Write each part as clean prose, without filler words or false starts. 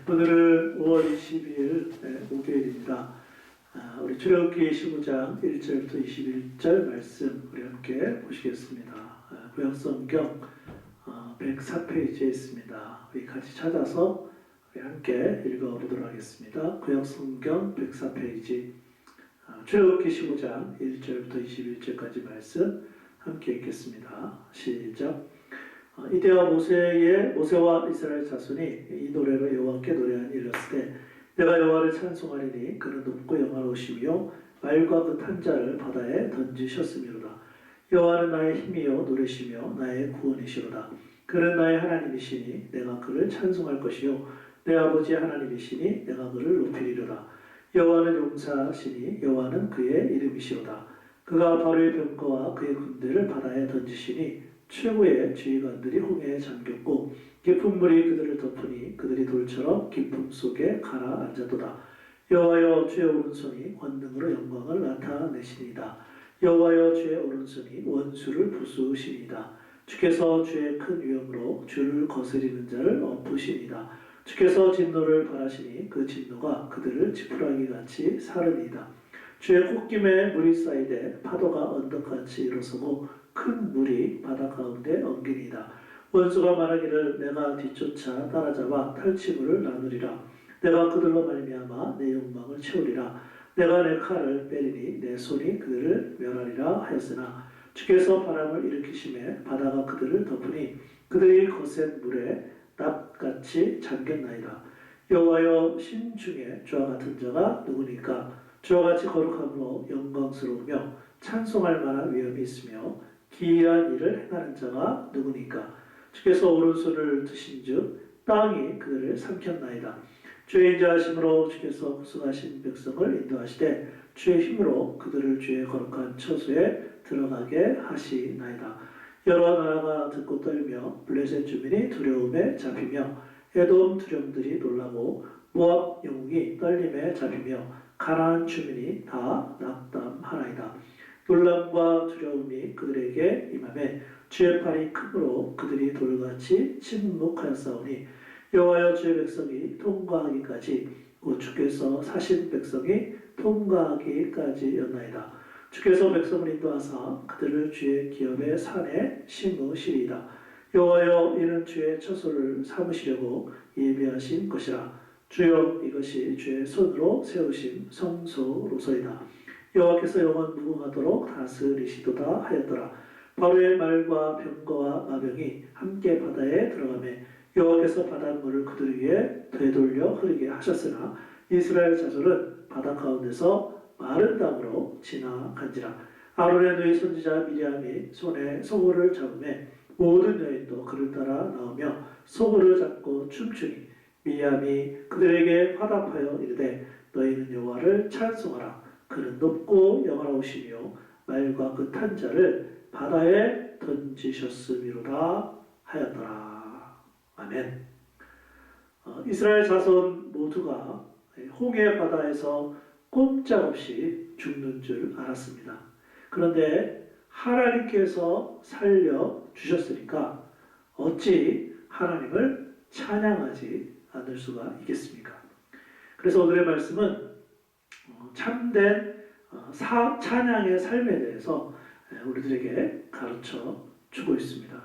오늘은 5월 22일 목요일입니다. 우리 출애굽기 15장 1절부터 21절 말씀 우리 함께 보시겠습니다. 구약성경 104페이지에 있습니다. 우리 같이 찾아서 우리 함께 읽어보도록 하겠습니다. 구약성경 104페이지 출애굽기 15장 1절부터 21절까지 말씀 함께 읽겠습니다. 시작. 이때와 모세와 이스라엘 자손이 이 노래로 여호와께 노래하니 이르렀으되 내가 여호와를 찬송하리니 그는 높고 영화로우시며 말과 그 탄자를 바다에 던지셨음이로다. 여호와는 나의 힘이요 노래시며 나의 구원이시로다. 그는 나의 하나님이시니 내가 그를 찬송할 것이요 내 아버지의 하나님이시니 내가 그를 높이리로다. 여호와는 용사시니 여호와는 그의 이름이시로다. 그가 바로의 병거와 그의 군대를 바다에 던지시니 최고의 지휘관들이 홍해에 잠겼고 깊은 물이 그들을 덮으니 그들이 돌처럼 깊음 속에 가라앉았도다. 여호와여 주의 오른손이 권능으로 영광을 나타내시니이다. 여호와여 주의 오른손이 원수를 부수시니이다. 주께서 주의 큰 위엄으로 주를 거스리는 자를 엎으시니이다. 주께서 진노를 바라시니 그 진노가 그들을 지푸라기같이 사르니이다. 주의 콧김에 물이 쌓이되 파도가 언덕같이 일어서고 큰 물이 바다 가운데 엉기니이다. 원수가 말하기를 내가 뒤쫓아 따라잡아 탈취물을 나누리라. 내가 그들로 말미암아 내 욕망을 채우리라. 내가 내 칼을 빼리니 내 손이 그들을 멸하리라 하였으나 주께서 바람을 일으키심에 바다가 그들을 덮으니 그들이 거센 물에 납같이 잠겼나이다. 여호와여 신 중에 주와 같은 자가 누구니까? 주와 같이 거룩함으로 영광스러우며 찬송할 만한 위엄이 있으며 기이한 일을 행하는 자가 누구니까? 주께서 오른손을 드신즉 땅이 그들을 삼켰나이다. 주의 인자하심으로 주께서 구속하신 백성을 인도하시되 주의 힘으로 그들을 주의 거룩한 처소에 들어가게 하시나이다. 여러 나라가 듣고 떨며 블레셋 주민이 두려움에 잡히며 에돔 두령들이 놀라고 모압 영웅이 떨림에 잡히며 가나안 주민이 다 낙담하나이다. 놀람과 두려움이 그들에게 임하매 주의 팔이 크므로 그들이 돌같이 침묵하였사오니 여호와여 주의 백성이 통과하기까지 곧 주께서 사신 백성이 통과하기까지였나이다. 주께서 백성을 인도하사 그들을 주의 기업의 산에 심으시리이다. 여호와여 이는 주의 처소를 삼으시려고 예비하신 것이라. 주여 이것이 주의 손으로 세우신 성소로소이다. 여호와께서 영원 무궁하도록 다스리시도다 하였더라. 바로의 말과 병거와 마병이 함께 바다에 들어가매 여호와께서 바닷물을 그들 위에 되돌려 흐르게 하셨으나 이스라엘 자손은 바다 가운데서 마른 땅으로 지나간지라. 아론의 누이 선지자 미리암이 손에 소고를 잡으매 모든 여인도 그를 따라 나오며 소고를 잡고 춤추니 미리암이 그들에게 화답하여 이르되 너희는 여호와를 찬송하라. 그는 높고 영화로우시며 말과 그 탄자를 바다에 던지셨음이로다 하였더라. 아멘. 이스라엘 자손 모두가 홍해 바다에서 꼼짝없이 죽는 줄 알았습니다. 그런데 하나님께서 살려주셨으니까 어찌 하나님을 찬양하지 않을 수가 있겠습니까? 그래서 오늘의 말씀은 참된 찬양의 삶에 대해서 우리들에게 가르쳐 주고 있습니다.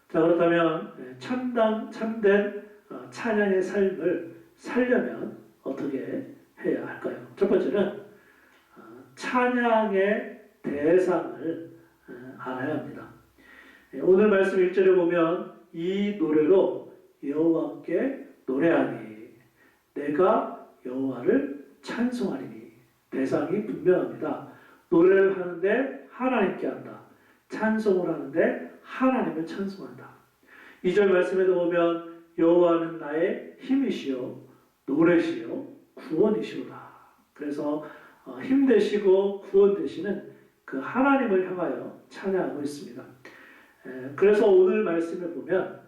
자, 그렇다면 참된 찬양의 삶을 살려면 어떻게 해야 할까요? 첫 번째는 찬양의 대상을 알아야 합니다. 오늘 말씀 1절에 보면 이 노래로 여호와께 노래하니 내가 여호와를 찬송하리니 대상이 분명합니다. 노래를 하는데 하나님께 한다. 찬송을 하는데 하나님을 찬송한다. 2절 말씀에도 보면 여호와는 나의 힘이시요 노래시요 구원이시로다. 그래서 힘 되시고 구원 되시는 그 하나님을 향하여 찬양하고 있습니다. 그래서 오늘 말씀에 보면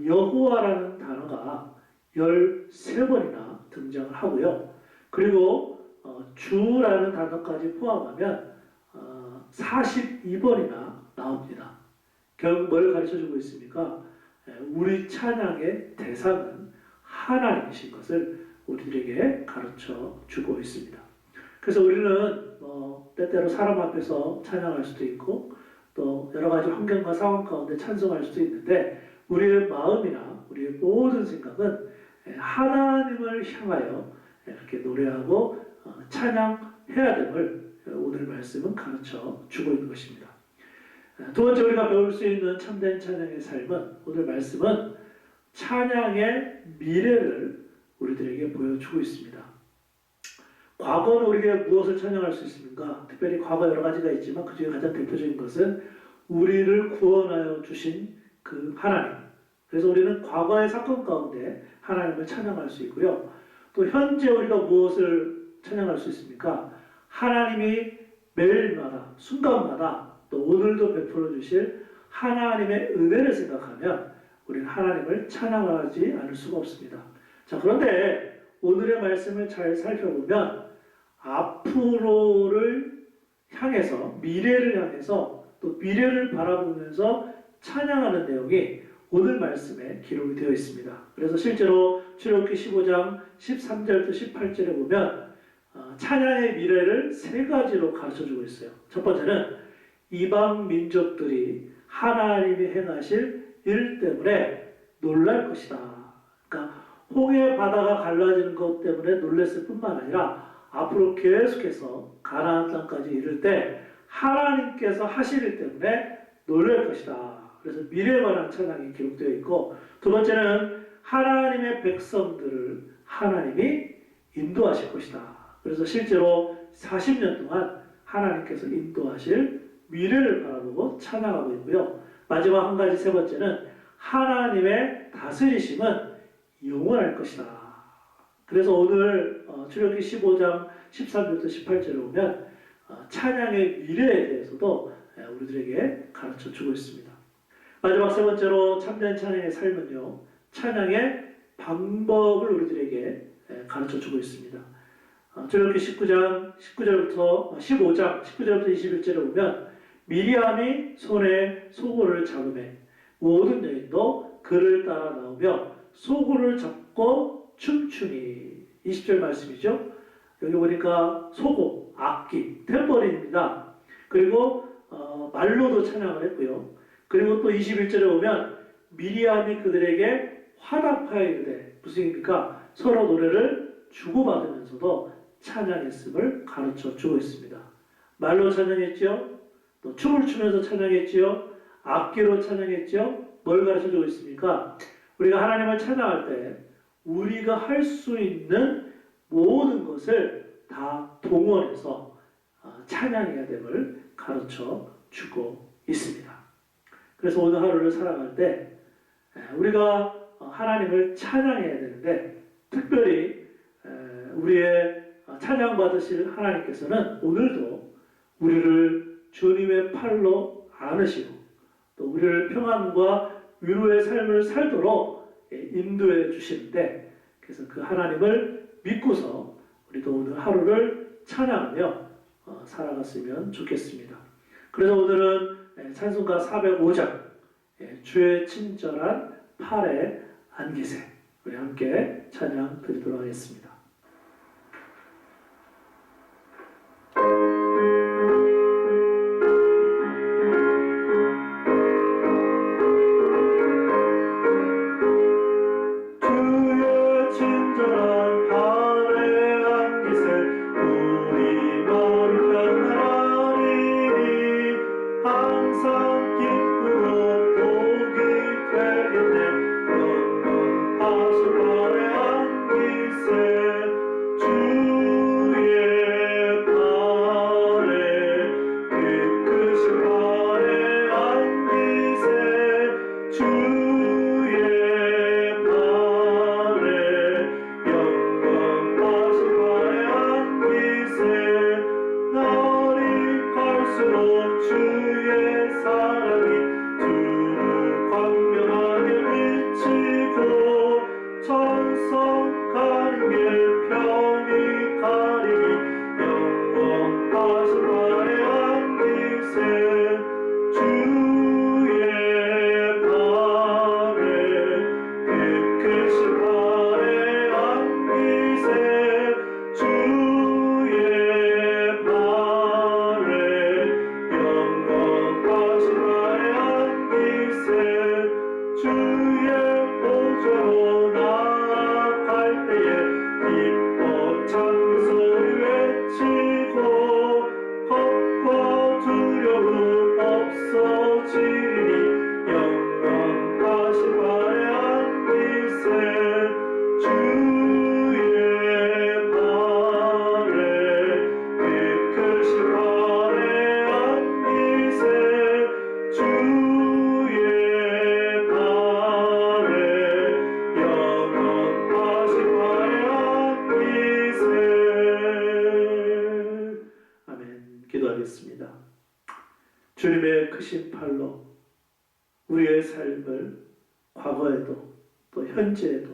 여호와라는 단어가 13번이나 등장을 하고요. 그리고 주라는 단어까지 포함하면 42번이나 나옵니다. 결국 뭘 가르쳐주고 있습니까? 우리 찬양의 대상은 하나님이신 것을 우리들에게 가르쳐 주고 있습니다. 그래서 우리는 때때로 사람 앞에서 찬양할 수도 있고 또 여러 가지 환경과 상황 가운데 찬송할 수도 있는데 우리의 마음이나 우리의 모든 생각은 하나님을 향하여 이렇게 노래하고 찬양해야 됨을 오늘 말씀은 가르쳐 주고 있는 것입니다. 두 번째 우리가 배울 수 있는 참된 찬양의 삶은 오늘 말씀은 찬양의 미래를 우리들에게 보여주고 있습니다. 과거는 우리에게 무엇을 찬양할 수 있습니까? 특별히 과거 여러 가지가 있지만 그 중에 가장 대표적인 것은 우리를 구원하여 주신 그 하나님. 그래서 우리는 과거의 사건 가운데 하나님을 찬양할 수 있고요. 또 현재 우리가 무엇을 찬양할 수 있습니까? 하나님이 매일마다 순간마다 또 오늘도 베풀어 주실 하나님의 은혜를 생각하면 우리는 하나님을 찬양하지 않을 수가 없습니다. 자, 그런데 오늘의 말씀을 잘 살펴보면 앞으로를 향해서 미래를 향해서 또 미래를 바라보면서 찬양하는 내용이 오늘 말씀에 기록이 되어 있습니다. 그래서 실제로 출애굽기 15장 13절부터 18절에 보면 찬양의 미래를 세 가지로 가르쳐주고 있어요. 첫 번째는 이방 민족들이 하나님이 행하실 일 때문에 놀랄 것이다. 그러니까 홍해 바다가 갈라지는 것 때문에 놀랐을 뿐만 아니라 앞으로 계속해서 가나안 땅까지 이를 때 하나님께서 하실 일 때문에 놀랄 것이다. 그래서 미래에 관한 찬양이 기록되어 있고, 두 번째는 하나님의 백성들을 하나님이 인도하실 것이다. 그래서 실제로 40년 동안 하나님께서 인도하실 미래를 바라보고 찬양하고 있고요. 마지막 한 가지 세 번째는 하나님의 다스리심은 영원할 것이다. 그래서 오늘 출애굽기 15장 13절부터 18절에 보면 찬양의 미래에 대해서도 우리들에게 가르쳐 주고 있습니다. 마지막 세 번째로 참된 찬양의 삶은요, 찬양의 방법을 우리들에게 가르쳐 주고 있습니다. 출애굽기 15장 19절부터 21절에 보면 미리암이 손에 소고를 잡으매 모든 여인도 그를 따라 나오며 소고를 잡고 춤추니. 20절 말씀이죠. 여기 보니까 소고, 악기, 탬버린입니다. 그리고 말로도 찬양을 했고요. 그리고 또 21절에 보면 미리암이 그들에게 화답하여 이르되, 무슨 얘기입니까? 서로 노래를 주고받으면서도 찬양했음을 가르쳐 주고 있습니다. 말로 찬양했죠. 또 춤을 추면서 찬양했죠. 악기로 찬양했죠. 뭘 가르쳐 주고 있습니까? 우리가 하나님을 찬양할 때 우리가 할 수 있는 모든 것을 다 동원해서 찬양해야 됨을 가르쳐 주고 있습니다. 그래서 오늘 하루를 살아갈 때 우리가 하나님을 찬양해야 되는데, 특별히 우리의 찬양받으실 하나님께서는 오늘도 우리를 주님의 팔로 안으시고 또 우리를 평안과 위로의 삶을 살도록 인도해 주시는데, 그래서 그 하나님을 믿고서 우리도 오늘 하루를 찬양하며 살아갔으면 좋겠습니다. 그래서 오늘은 찬송가 405장 주의 친절한 팔에 안기세, 우리 함께 찬양 드리도록 하겠습니다. Say 크신 팔로 우리의 삶을 과거에도 또 현재에도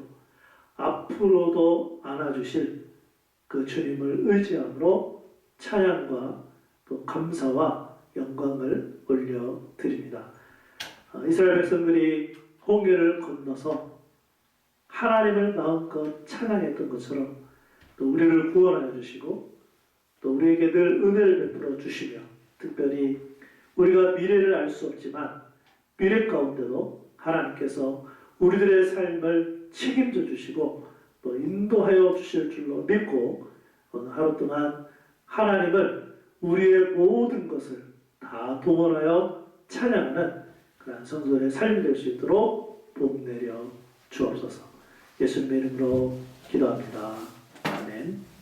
앞으로도 안아주실 그 주님을 의지함으로 찬양과 또 감사와 영광을 올려드립니다. 이스라엘 백성들이 홍해를 건너서 하나님을 마음껏 찬양했던 것처럼 또 우리를 구원하여 주시고 또 우리에게 늘 은혜를 베풀어 주시며 특별히 우리가 미래를 알 수 없지만 미래 가운데도 하나님께서 우리들의 삶을 책임져 주시고 또 인도하여 주실 줄로 믿고 오늘 하루 동안 하나님을 우리의 모든 것을 다 동원하여 찬양하는 그러한 성도들의 삶이 될 수 있도록 복 내려 주옵소서. 예수님의 이름으로 기도합니다. 아멘.